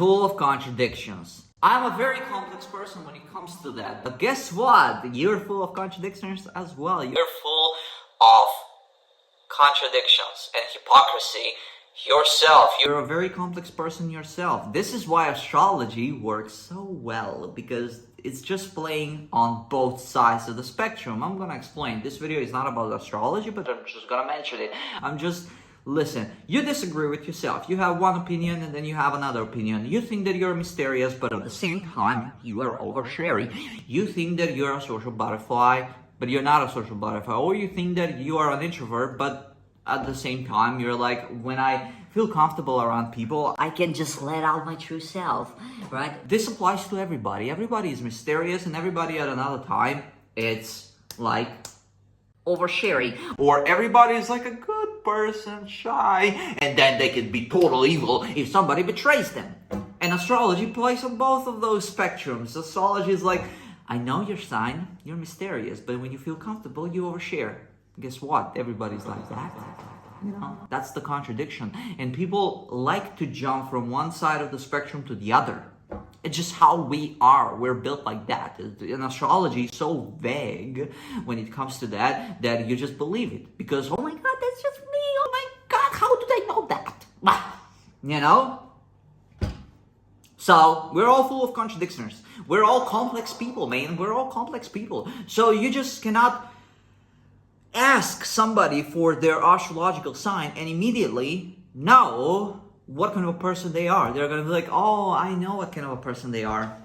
full of contradictions. I'm a very complex person when it comes to that. But guess what? You're full of contradictions as well. You're full of contradictions and hypocrisy yourself. You're a very complex person yourself. This is why astrology works so well, because it's just playing on both sides of the spectrum. I'm gonna explain. This video is not about astrology, but I'm just gonna mention it. Listen, you disagree with yourself. You have one opinion and then you have another opinion. You think that you're mysterious, but at the same time, you are oversharing. You think that you're a social butterfly, but you're not a social butterfly. Or you think that you are an introvert, but at the same time, you're like, when I feel comfortable around people, I can just let out my true self, right? This applies to everybody. Everybody is mysterious, and everybody at another time, it's like oversharing. Or everybody is like a good person, shy, and then they can be total evil if somebody betrays them. And astrology plays on both of those spectrums. Astrology is like, I know your sign, you're mysterious, but when you feel comfortable, you overshare. Guess what? Everybody's like that. You know, that's the contradiction. And people like to jump from one side of the spectrum to the other. It's just how we are. We're built like that. And astrology is so vague when it comes to that you just believe it. Because, oh my God, that's just me. Oh my God, how did I know that? You know? So, we're all full of contradictions. We're all complex people, man. We're all complex people. So, you just cannot ask somebody for their astrological sign and immediately know what kind of a person they are. They're going to be like, oh, I know what kind of a person they are.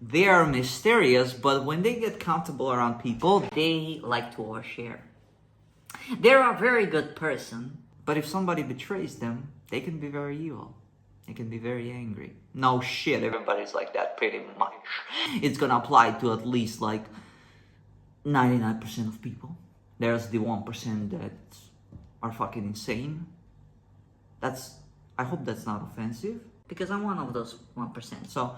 They are mysterious, but when they get comfortable around people, they like to overshare. They're a very good person, but if somebody betrays them, they can be very evil. They can be very angry. No shit, everybody's like that pretty much. It's going to apply to at least like 99% of people. There's the 1% that are fucking insane. I hope that's not offensive, because I'm one of those 1%. So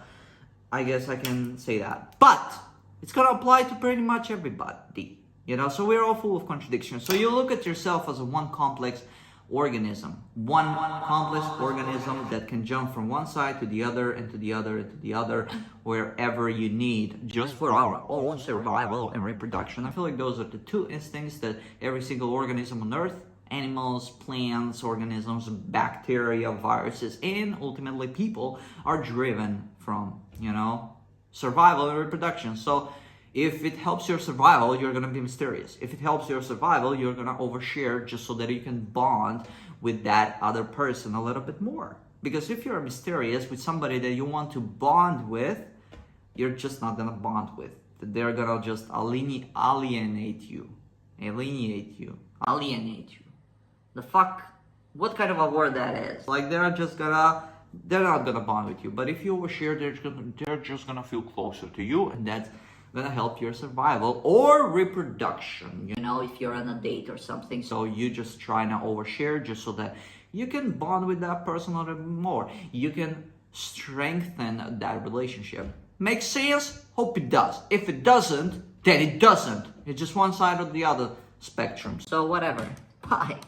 I guess I can say that. But it's gonna apply to pretty much everybody. You know, so we're all full of contradictions. So you look at yourself as a one complex organism. One complex organism that can jump from one side to the other and to the other and to the other wherever you need, just for our own survival and reproduction. I feel like those are the two instincts that every single organism on Earth, animals, plants, organisms, bacteria, viruses, and ultimately people, are driven from, you know, survival and reproduction. So if it helps your survival, you're going to be mysterious. If it helps your survival, you're going to overshare just so that you can bond with that other person a little bit more. Because if you're mysterious with somebody that you want to bond with, you're just not going to bond with. They're going to just alienate you. The fuck? What kind of a word that is? Like they're not gonna bond with you. But if you overshare, they're just gonna feel closer to you, and that's gonna help your survival or reproduction. You know, if you're on a date or something, so you just trying to overshare just so that you can bond with that person a little bit more. You can strengthen that relationship. Makes sense? Hope it does. If it doesn't, then it doesn't. It's just one side or the other spectrum. So whatever. Bye.